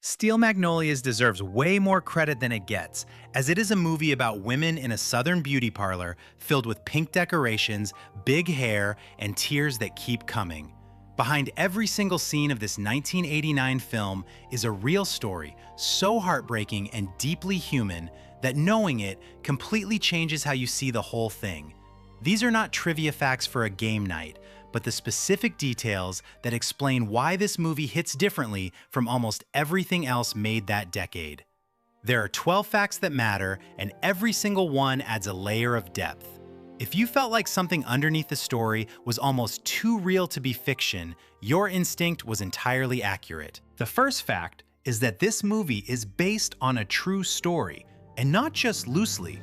Steel Magnolias deserves way more credit than it gets, as it is a movie about women in a southern beauty parlor filled with pink decorations, big hair, and tears that keep coming. Behind every single scene of this 1989 film is a real story, so heartbreaking and deeply human that knowing it completely changes how you see the whole thing. These are not trivia facts for a game night, but the specific details that explain why this movie hits differently from almost everything else made that decade. There are 12 facts that matter, and every single one adds a layer of depth. If you felt like something underneath the story was almost too real to be fiction, your instinct was entirely accurate. The first fact is that this movie is based on a true story, and not just loosely.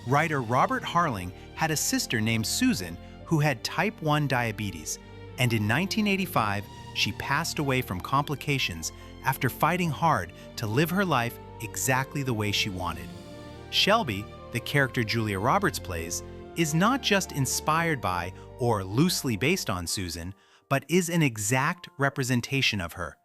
Writer Robert Harling had a sister named Susan who had type 1 diabetes, and in 1985, she passed away from complications after fighting hard to live her life exactly the way she wanted. Shelby, the character Julia Roberts plays, is not just inspired by or loosely based on Susan, but is an exact representation of her.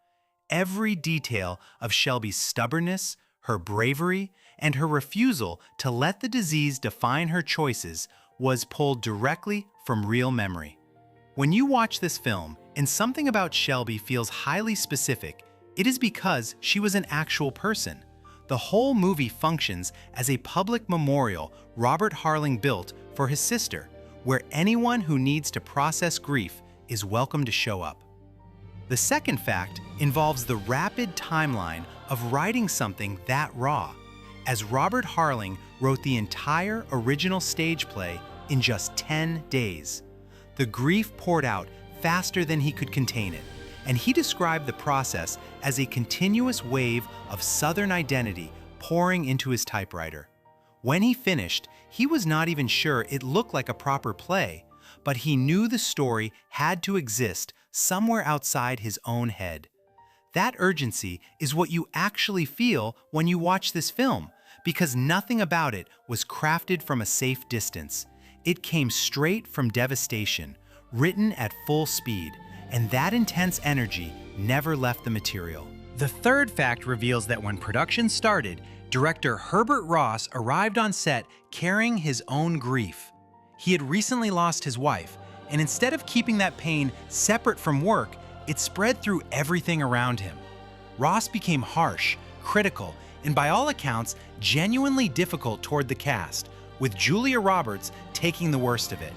Every detail of Shelby's stubbornness, her bravery, and her refusal to let the disease define her choices was pulled directly from real memory. When you watch this film and something about Shelby feels highly specific, it is because she was an actual person. The whole movie functions as a public memorial Robert Harling built for his sister, where anyone who needs to process grief is welcome to show up. The second fact involves the rapid timeline of writing something that raw, as Robert Harling wrote the entire original stage play in just 10 days. The grief poured out faster than he could contain it, and he described the process as a continuous wave of Southern identity pouring into his typewriter. When he finished, he was not even sure it looked like a proper play, but he knew the story had to exist somewhere outside his own head. That urgency is what you actually feel when you watch this film, because nothing about it was crafted from a safe distance. It came straight from devastation, written at full speed, and that intense energy never left the material. The third fact reveals that when production started, director Herbert Ross arrived on set carrying his own grief. He had recently lost his wife, and instead of keeping that pain separate from work, it spread through everything around him. Ross became harsh, critical, and by all accounts, genuinely difficult toward the cast, with Julia Roberts taking the worst of it.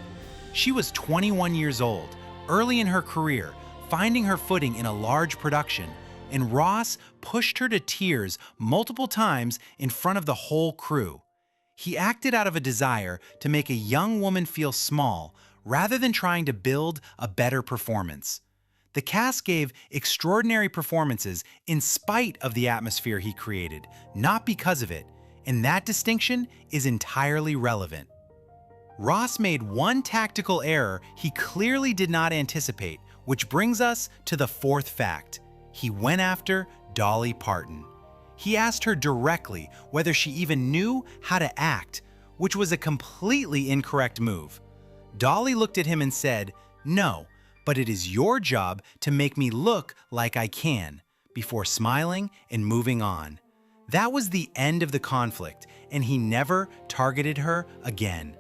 She was 21 years old, early in her career, finding her footing in a large production, and Ross pushed her to tears multiple times in front of the whole crew. He acted out of a desire to make a young woman feel small, rather than trying to build a better performance. The cast gave extraordinary performances in spite of the atmosphere he created, not because of it, and that distinction is entirely relevant. Ross made one tactical error he clearly did not anticipate, which brings us to the fourth fact. He went after Dolly Parton. He asked her directly whether she even knew how to act, which was a completely incorrect move. Dolly looked at him and said, "No, but it is your job to make me look like I can," before smiling and moving on. That was the end of the conflict, and he never targeted her again.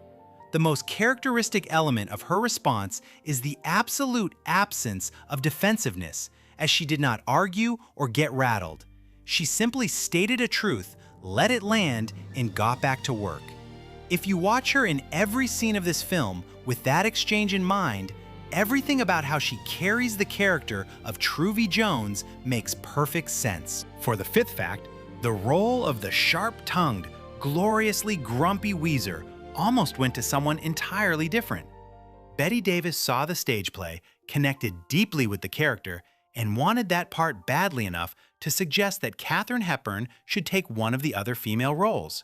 The most characteristic element of her response is the absolute absence of defensiveness, as she did not argue or get rattled. She simply stated a truth, let it land, and got back to work. If you watch her in every scene of this film with that exchange in mind, everything about how she carries the character of Truvy Jones makes perfect sense. For the fifth fact, the role of the sharp-tongued, gloriously grumpy Weezer almost went to someone entirely different. Bette Davis saw the stage play, connected deeply with the character, and wanted that part badly enough to suggest that Katharine Hepburn should take one of the other female roles.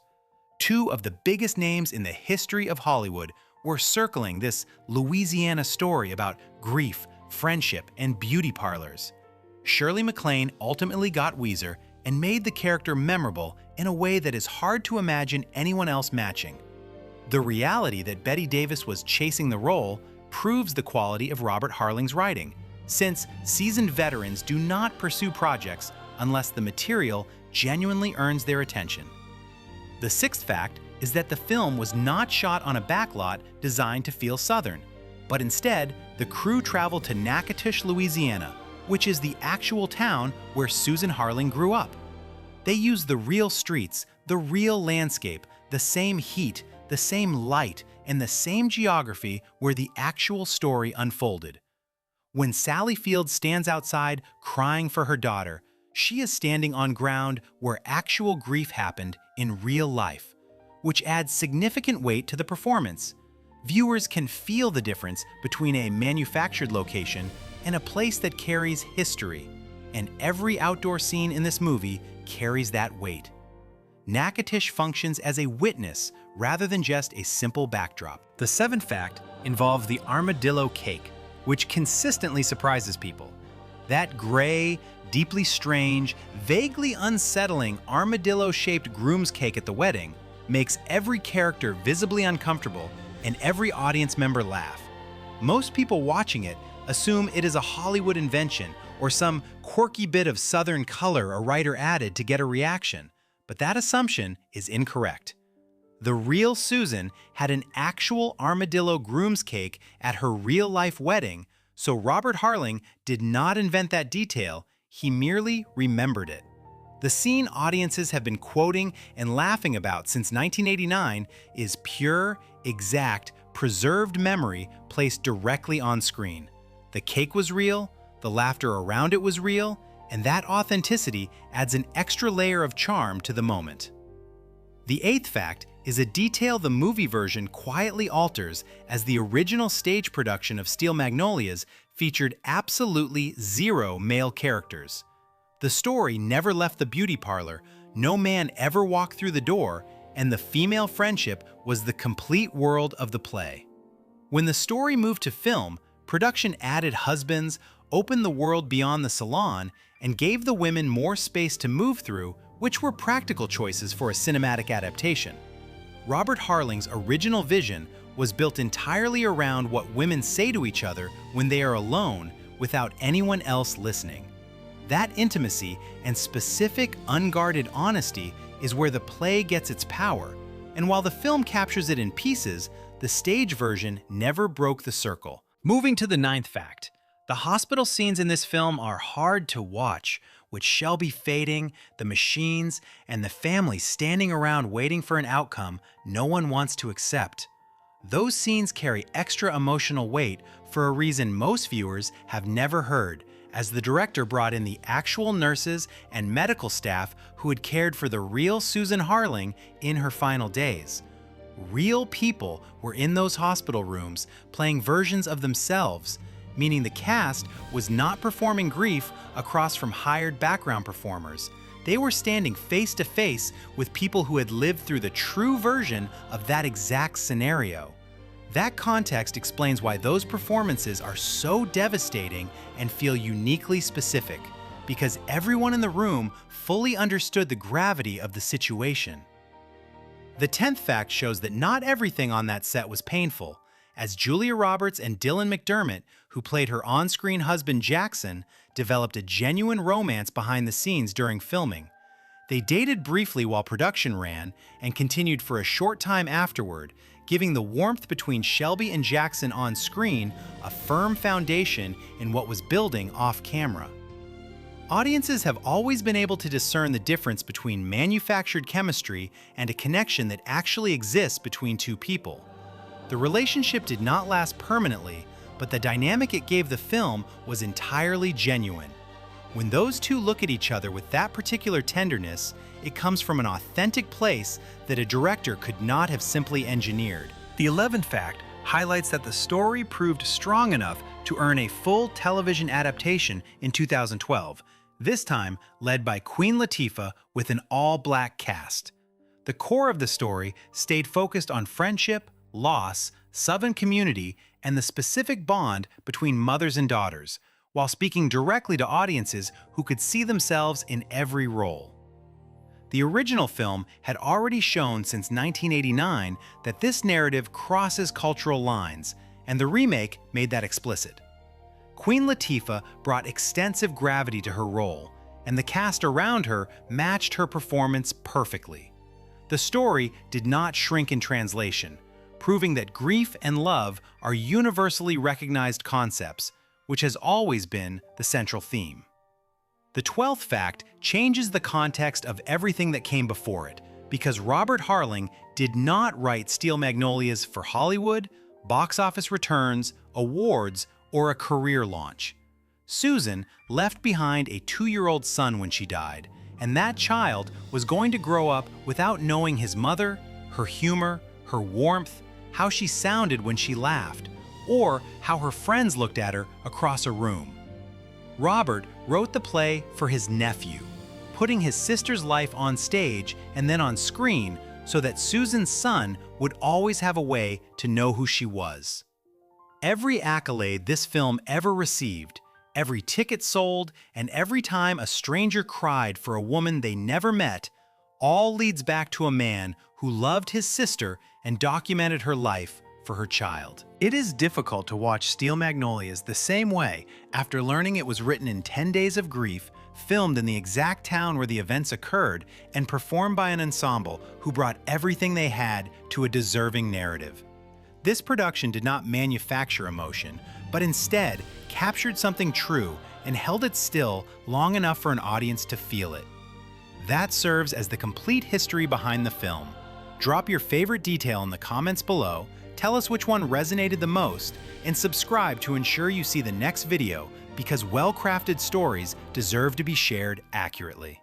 Two of the biggest names in the history of Hollywood were circling this Louisiana story about grief, friendship, and beauty parlors. Shirley MacLaine ultimately got Weezer and made the character memorable in a way that is hard to imagine anyone else matching. The reality that Bette Davis was chasing the role proves the quality of Robert Harling's writing, since seasoned veterans do not pursue projects unless the material genuinely earns their attention. The sixth fact is that the film was not shot on a backlot designed to feel Southern, but instead, the crew traveled to Natchitoches, Louisiana, which is the actual town where Susan Harling grew up. They used the real streets, the real landscape, the same heat, the same light, and the same geography where the actual story unfolded. When Sally Field stands outside crying for her daughter, she is standing on ground where actual grief happened in real life, which adds significant weight to the performance. Viewers can feel the difference between a manufactured location and a place that carries history, and every outdoor scene in this movie carries that weight. Natchitoches functions as a witness rather than just a simple backdrop. The seventh fact involves the armadillo cake, which consistently surprises people. That gray, deeply strange, vaguely unsettling armadillo-shaped groom's cake at the wedding makes every character visibly uncomfortable and every audience member laugh. Most people watching it assume it is a Hollywood invention or some quirky bit of Southern color a writer added to get a reaction, but that assumption is incorrect. The real Susan had an actual armadillo groom's cake at her real-life wedding, so Robert Harling did not invent that detail, he merely remembered it. The scene audiences have been quoting and laughing about since 1989 is pure, exact, preserved memory placed directly on screen. The cake was real, the laughter around it was real, and that authenticity adds an extra layer of charm to the moment. The eighth fact is a detail the movie version quietly alters, as the original stage production of Steel Magnolias featured absolutely zero male characters. The story never left the beauty parlor, no man ever walked through the door, and the female friendship was the complete world of the play. When the story moved to film, production added husbands, opened the world beyond the salon, and gave the women more space to move through, which were practical choices for a cinematic adaptation. Robert Harling's original vision was built entirely around what women say to each other when they are alone without anyone else listening. That intimacy and specific, unguarded honesty is where the play gets its power, and while the film captures it in pieces, the stage version never broke the circle. Moving to the ninth fact, the hospital scenes in this film are hard to watch, with Shelby fading, the machines, and the family standing around waiting for an outcome no one wants to accept. Those scenes carry extra emotional weight for a reason most viewers have never heard, as the director brought in the actual nurses and medical staff who had cared for the real Susan Harling in her final days. Real people were in those hospital rooms playing versions of themselves, meaning the cast was not performing grief across from hired background performers. They were standing face to face with people who had lived through the true version of that exact scenario. That context explains why those performances are so devastating and feel uniquely specific, because everyone in the room fully understood the gravity of the situation. The 10th fact shows that not everything on that set was painful, as Julia Roberts and Dylan McDermott, who played her on-screen husband Jackson, developed a genuine romance behind the scenes during filming. They dated briefly while production ran and continued for a short time afterward, giving the warmth between Shelby and Jackson on screen a firm foundation in what was building off-camera. Audiences have always been able to discern the difference between manufactured chemistry and a connection that actually exists between two people. The relationship did not last permanently, but the dynamic it gave the film was entirely genuine. When those two look at each other with that particular tenderness, it comes from an authentic place that a director could not have simply engineered. The 11th fact highlights that the story proved strong enough to earn a full television adaptation in 2012, this time led by Queen Latifah with an all-black cast. The core of the story stayed focused on friendship, loss, Southern community, and the specific bond between mothers and daughters, while speaking directly to audiences who could see themselves in every role. The original film had already shown since 1989 that this narrative crosses cultural lines, and the remake made that explicit. Queen Latifah brought extensive gravity to her role, and the cast around her matched her performance perfectly. The story did not shrink in translation, proving that grief and love are universally recognized concepts, which has always been the central theme. The 12th fact changes the context of everything that came before it, because Robert Harling did not write Steel Magnolias for Hollywood, box office returns, awards, or a career launch. Susan left behind a 2-year-old son when she died, and that child was going to grow up without knowing his mother, her humor, her warmth, how she sounded when she laughed, or how her friends looked at her across a room. Robert wrote the play for his nephew, putting his sister's life on stage and then on screen so that Susan's son would always have a way to know who she was. Every accolade this film ever received, every ticket sold, and every time a stranger cried for a woman they never met, all leads back to a man who loved his sister and documented her life for her child. It is difficult to watch Steel Magnolias the same way after learning it was written in 10 days of grief, filmed in the exact town where the events occurred, and performed by an ensemble who brought everything they had to a deserving narrative. This production did not manufacture emotion, but instead captured something true and held it still long enough for an audience to feel it. That serves as the complete history behind the film. Drop your favorite detail in the comments below, tell us which one resonated the most, and subscribe to ensure you see the next video, because well-crafted stories deserve to be shared accurately.